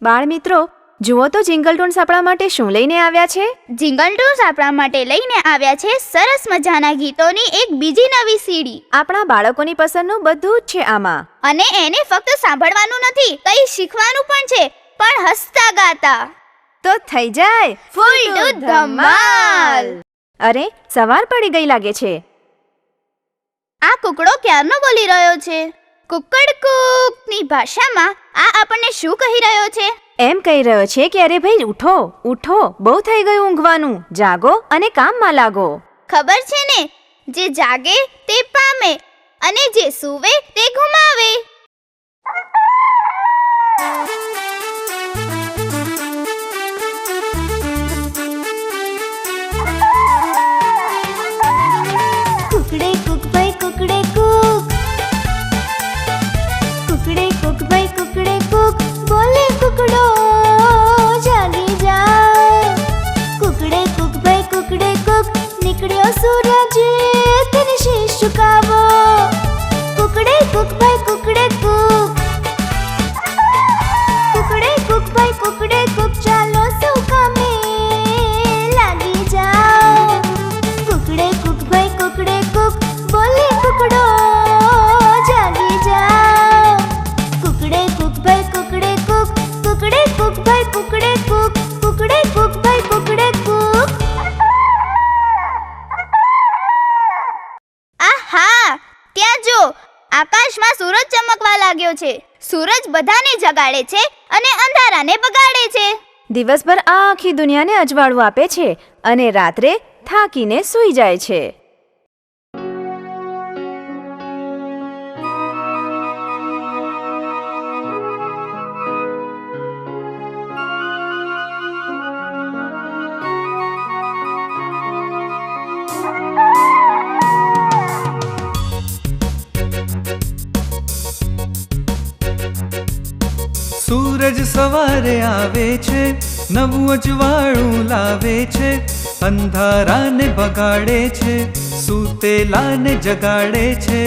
બાળ મિત્રો, જુઓ તો જિંગલ ટૂન્સ આપણા માટે શું લઈને આવ્યા છે? જિંગલ ટૂન્સ આપણા માટે લઈને આવ્યા છે સરસ મજાના ગીતોની એક બીજી નવી સીડી. આપણા બાળકોની પસંદનું બધું જ છે આમાં. અને એને ફક્ત સાંભળવાનું નથી, કંઈ શીખવાનું પણ છે, પણ હસતા ગાતા. તો થઈ જાય ફૂલ ટુ ધમાલ. અરે, સવાર પડી ગઈ લાગે છે. આ કુકડો ક્યારનો બોલી રહ્યો છે? કુકડ કુકની ભાષામાં આ આપણને શું કહી રહ્યો છે? એમ કહી રહ્યો છે કે અરે ભાઈ ઉઠો ઉઠો, બહુ થઈ ગયું ઊંઘવાનું, જાગો અને કામમાં લાગો. ખબર છે ને, જે જાગે તે પામે અને જે સૂવે તે ગુમાવે. કુકડે કુક ભાઈ કુકડે કુક, કુકડે કુક ભાઈ કુકડે કુક, બોલે કુકડો જાગી જા. કુકડે કુક ભાઈ કુકડે કુક, નીકળ્યો સૂરજ તેને શીશ ઝુકાવો. કુકડે કુક ભાઈ કુકડે કુક, કુકડે કુક ભાઈ કુકડે કુક, ચાલો સૌ કામે લાગી જાઓ. કુકડે કુક ભાઈ કુકડે કુક, બોલે કુકડો જાગી જાઓ. કુકડે કુક ભાઈ કુકડે કુક, કુકડે કુક ભાઈ કુકડે કુક, કુકડે કુક ભાઈ કુકડે કુક. આહા, ત્યાં જો, આકાશમાં સૂરજ ચમકવા લાગ્યો છે. સૂરજ બધાને જગાડે છે અને અંધારાને બગાડે છે. દિવસભર આખી દુનિયાને અજવાળું આપે છે અને રાત્રે થાકીને સૂઈ જાય છે. સૂરજ સવારે આવે છે, નવું અજવાળું લાવે છે, અંધારાને બગાડે છે, સૂતેલાને જગાડે છે.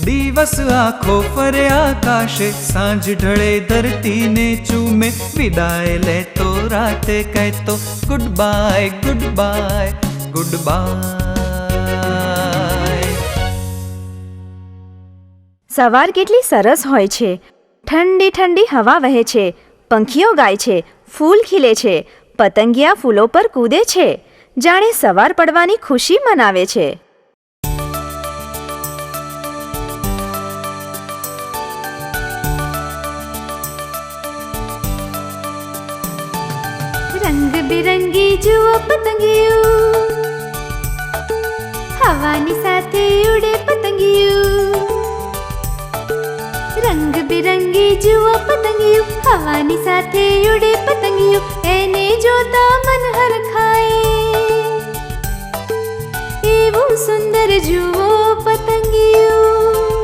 દિવસ આખો ફરે આકાશે, સાંજ ઢળે ધરતીને ચૂમે, વિદાય લેતો રાતે કહેતો good bye good bye good bye. સવાર કેટલી સરસ હોય છે. ઠંડી ઠંડી હવા વહે છે, પંખીઓ ગાય છે, ફૂલ ખીલે છે, પતંગિયા ફૂલો પર કૂદે છે, જાણે સવાર પડવાની ખુશી મનાવે છે. રંગબેરંગી જુઓ પતંગિયું, હવાની સાથે ઉડે પતંગિયું. રંગબેરંગી જુઓ પતંગિયું, હવાની સાથે ઉડે પતંગિયું, એને જોતા મન હરખાય. એવું સુંદર જુઓ પતંગિયું,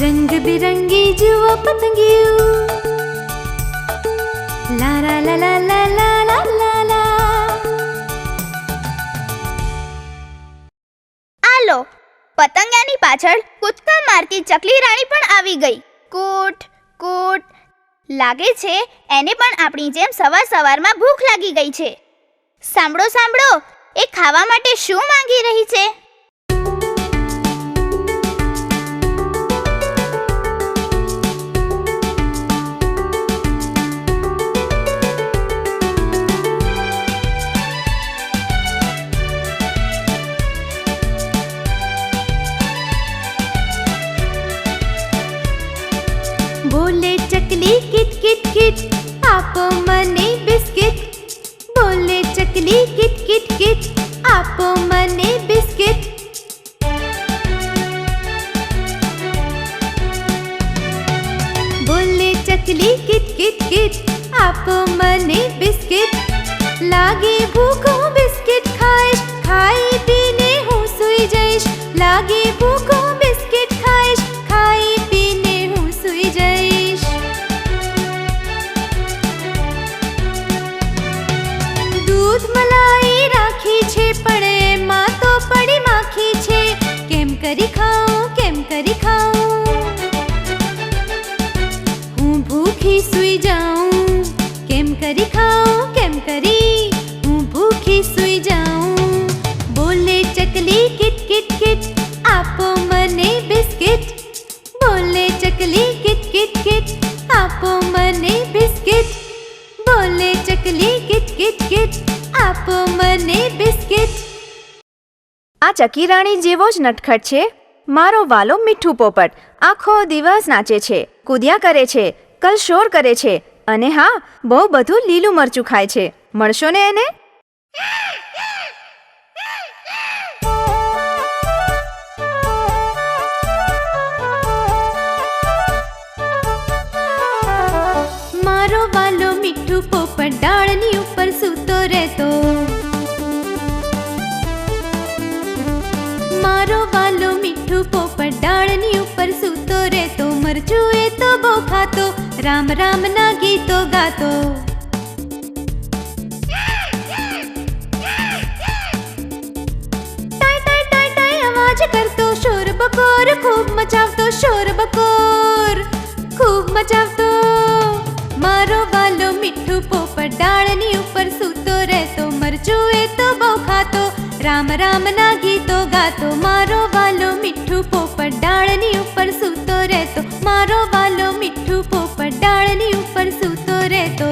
રંગબેરંગી જુઓ પતંગિયું. લા લા લા લા લા લા લા લા લા. આલો, પતંગિયાની પાછળ કૂદકા મારતી ચકલી રાણી પણ આવી ગઈ. કૂટ કૂટ. લાગે છે એને પણ આપણી જેમ સવાર સવારમાં ભૂખ લાગી ગઈ છે. સાંભળો સાંભળો, એ ખાવા માટે શું માંગી રહી છે? બોલે ચકલી કિટ કિટ કિટ, આપો મને બિસ્કિટ. બોલે ચકલી કિટ કિટ કિટ, આપો મને બિસ્કિટ. બોલે ચકલી કિટ કિટ કિટ, આપો મને બિસ્કિટ. લાગે ભૂખ હું બિસ્કિટ ખાઈશ, ખાઈ પીને હું સૂઈ જઈશ. લાગે ભૂખ હું બિસ્કિટ ખાઈશ, ખાઈ પીને હું સૂઈ જઈશ. દૂધ મલાઈ રાખી છે, પણ એમાં તો પડી માખી છે. કેમ કરી ખાઉં કેમ કરી ખાઉં, હું ભૂખી સૂઈ જાઉં. ચકી રાણી જેવો જ નટખટ છે મારો વાલો મીઠું પોપટ. આખો દિવસ નાચે છે, કૂદ્યા કરે છે, કલશોર કરે છે અને હા, બહુ બધું લીલું મરચું ખાય છે. મળશો ને એને? મારો વાલો મીઠું પોપટ ડાળની ઉપર સૂતો રહેતો. મારો વાલો મીઠું પોપટ ડાળની ઉપર સૂતો રહેતો. મરચું એ તો બહુ ખાતો, રામ રામ ના ગીતો ગાતો. ટાય ટાય ટાય ટાય અવાજ કરતો, શોર બકોર ખૂબ મચાવતો, શોર બકોર ખૂબ મચાવતો. મારો વાલો મીઠું પોપટ ડાળની ઉપર સૂતો રહેતો. મરચું એ તો બહુ ખાતો, રામ રામ ના ગીતો ગાતો. મારો વાલો મીઠું પોપટ ડાળની ઉપર સૂતો રહેતો. મારો વાલો મીઠું પોપટ ડાળની ઉપર સૂતો રહેતો.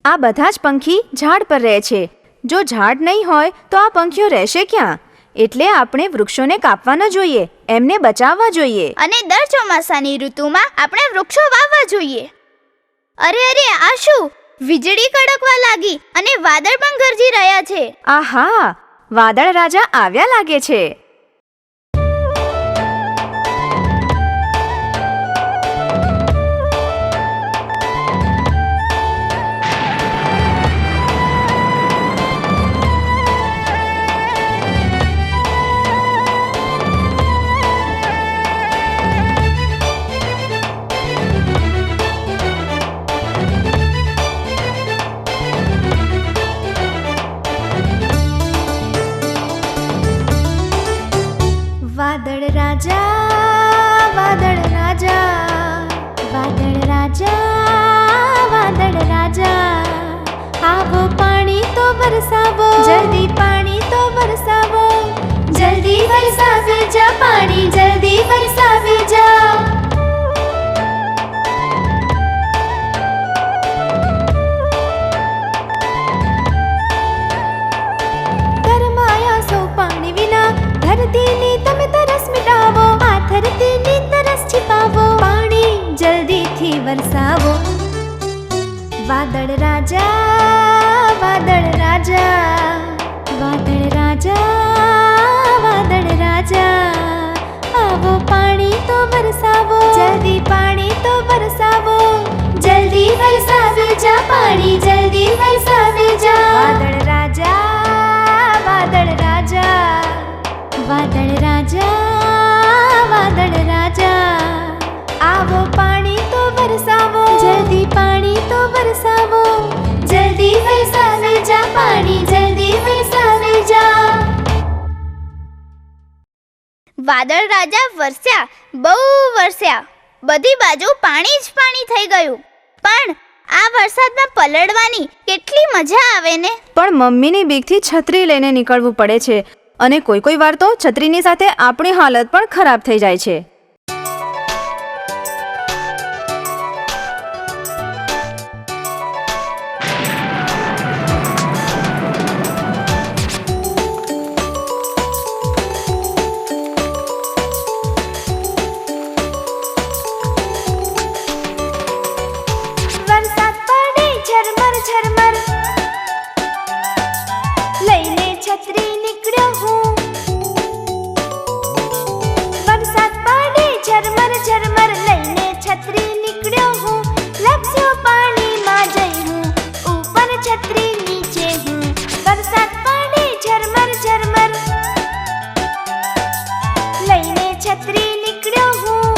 આ બધા જ પંખી ઝાડ પર રહે છે. જો ઝાડ નહીં હોય તો આ પંખીઓ રહેશે ક્યાં? એટલે આપણે વૃક્ષોને કાપવા ન જોઈએ, એમને બચાવવા જોઈએ. અને દર ચોમાસાની ઋતુમાં આપણે વૃક્ષો વાવવા જોઈએ. અરે અરે, આ શું? વીજળી કડકવા લાગી અને વાદળ પણ ગરજી રહ્યા છે. આહા, વાદળ રાજા આવ્યા લાગે છે. વાદળ રાજા, વાદળ રાજા, વાદળ રાજા, વાદળ રાજા. આવો પાણી તો વરસાવો, જલ્દી પાણી તો વરસાવો. જલ્દી વરસાવી જા પાણી, જલ્દી વરસાવી જા. ગરમાયા સૌ પાણી વિના, ધરતીની તમે તરસ મિટાવો. આ ધરતીની તરસ छिपाવો, પાણી જલ્દીથી વરસાવો. વાદળ રાજા, વાદળ રાજા, વાદળ રાજા, વાદળ રાજા. આવો પાણી તો વરસાવો, જલ્દી પાણી તો વરસાવો. જલ્દી વરસાવી જા પાણી, જલ્દી વરસાવી જા. વાદળ રાજા, વાદળ રાજા, વાદળ રાજા, વાદળ રાજા. આવો પાણી તો વરસાવો, જલ્દી પાણી તો વરસાવો. જલ્દી વરસાવી જા પાણી, જલ્દી વરસાવી જા. વાદળ રાજા વરસ્યા, બહુ વરસ્યા. બધી બાજુ પાણી જ પાણી થઈ ગયું. પણ આ વરસાદમાં પલળવાની કેટલી મજા આવે ને. પણ મમ્મીની બીકથી છત્રી લઈને નીકળવું પડે છે અને કોઈ વાર તો છત્રીની સાથે આપણી હાલત પણ ખરાબ થઈ જાય છે. વરસાદ પડે ઝરમર ઝરમર, લઈને છત્રી નીકળ્યો હું. વરસાદ પડે ઝરમર ઝરમર, લઈને છત્રી નીકળ્યો હું. લપસ્યો પાણીમાં જઈ હું, ઉપર છત્રી નીચે હું. વરસાદ પડે ઝરમર ઝરમર, લઈને છત્રી નીકળ્યો હું.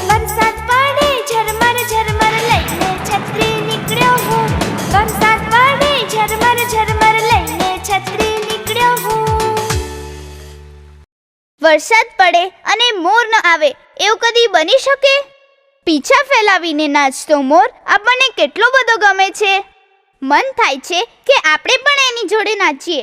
વરસાદ પડે ઝરમર ઝરમર, લઈને છત્રી નીકળ્યો હું. વરસાદ પડે ઝરમર ઝરમર, લઈને છત્રી નીકળ્યો હું. વરસાદ પડે અને મોર ન આવે એવું કદી બની શકે? પીછા ફેલાવીને નાચતો મોર આપણને કેટલો બધો ગમે છે. મન થાય છે કે આપણે પણ એની જોડે નાચીએ.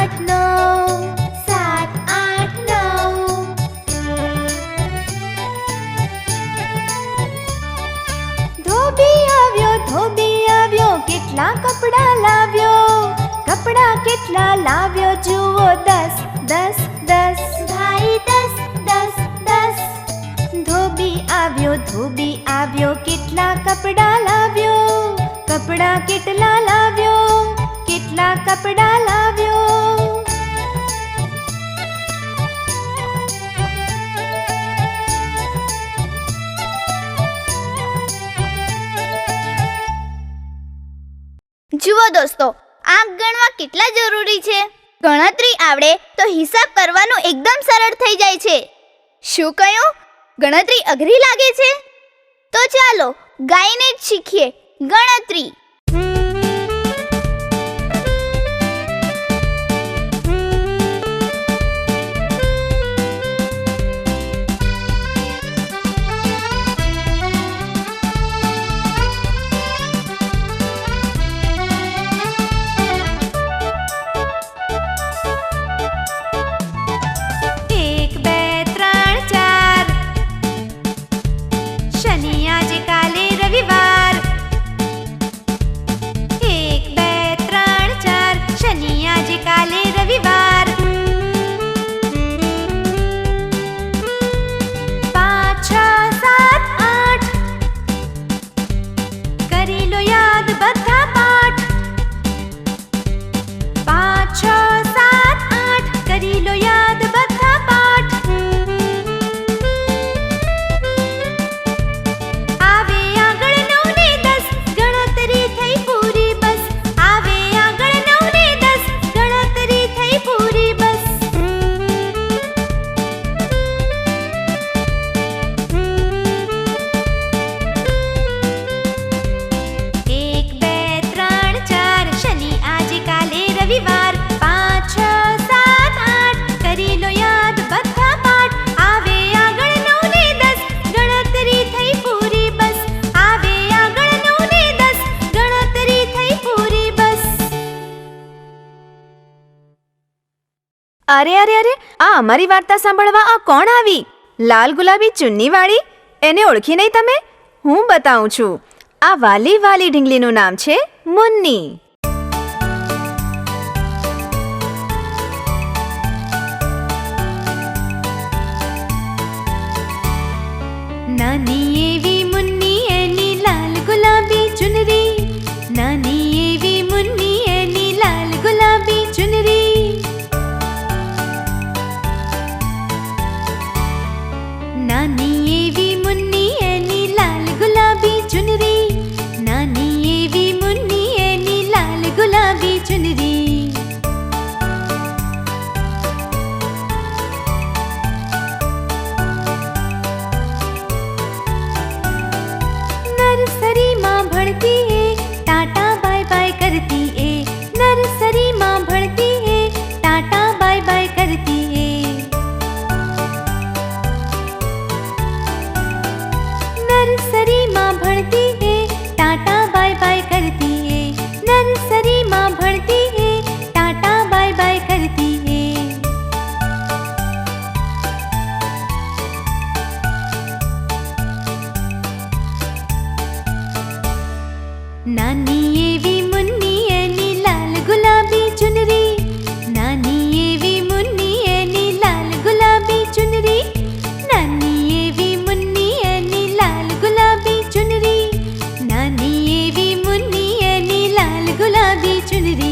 કેટલા કપડાં લાવ્યો, કપડાં કેટલા લાવ્યો જુઓ 10 10 10. ભાઈ 10 10 10. ધોબી આવ્યો કેટલા કપડાં લાવ્યો, કપડાં કેટલા લાવ્યો, કેટલા કપડાં લાવ્યો. જુઓ દોસ્તો, આંક ગણવા કેટલા જરૂરી છે. ગણતરી આવડે તો હિસાબ કરવાનું એકદમ સરળ થઈ જાય છે. શું કહ્યું? ગણતરી અઘરી લાગે છે? તો ચાલો ગાઈને જ શીખીએ ગણતરી. અરે અરે અરે, આ અમારી વાર્તા સાંભળવા આ કોણ આવી? લાલ ગુલાબી ચુન્ની વાળી? એને ઓળખી નહીં તમે? હું બતાવું છું. આ વાલી વાલી ઢીંગલીનું નામ છે મુન્ની. નાની એવી મુન્ની એની લાલ ગુલાબી ચુનરી, નાની એવી મુન્ની એની લાલ ગુલાબી ચુનરી. નાની એવી મુન્ની એની લાલ ગુલાબી ચુનરી, નાની એવી મુન્ની એની લાલ ગુલાબી ચુનરી. નર્સરીમાં ભણતી એ ટાટા બાય બાય કરતી એ, નર્સરીમાં ભણતી એ ટાટા બાય બાય કરતી એ. નર્સરીમાં ભણતી એ ટાટા બાય બાય કરતી એ, નર્સરીમાં ભણતી એ ટાટા બાય બાય કરતી એ. નાની એવી મુન્ની એની લાલ ગુલાબી ચુનરી, નાની એવી મુન્ની એની લાલ ગુલાબી ચુનરી, નાની એવી મુન્ની એની લાલ ગુલાબી ચુનરી, નાની એવી મુન્ની એની લાલ ગુલાબી ચુનરી.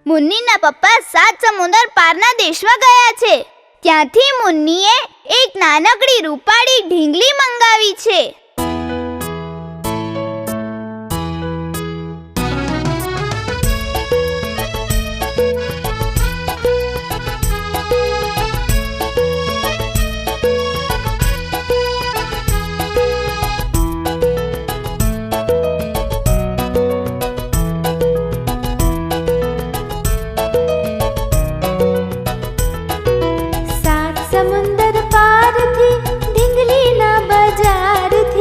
મુન્નીના પપ્પા 7 સમુદ્ર પારના દેશમાં ગયા છે. ત્યાંથી મુન્નીએ એક નાનકડી રૂપાળી ઢીંગલી મંગાવી છે. સમુંદર પારથી ઢીંગલીના બજારથી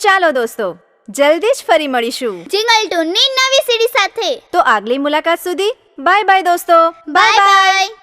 ચાલો દોસ્તો, જલ્દી જ ફરી મળીશું જિંગલ ટૂનની નવી સીડી સાથે. તો આગલી મુલાકાત સુધી બાય બાય દોસ્તો. Bye bye.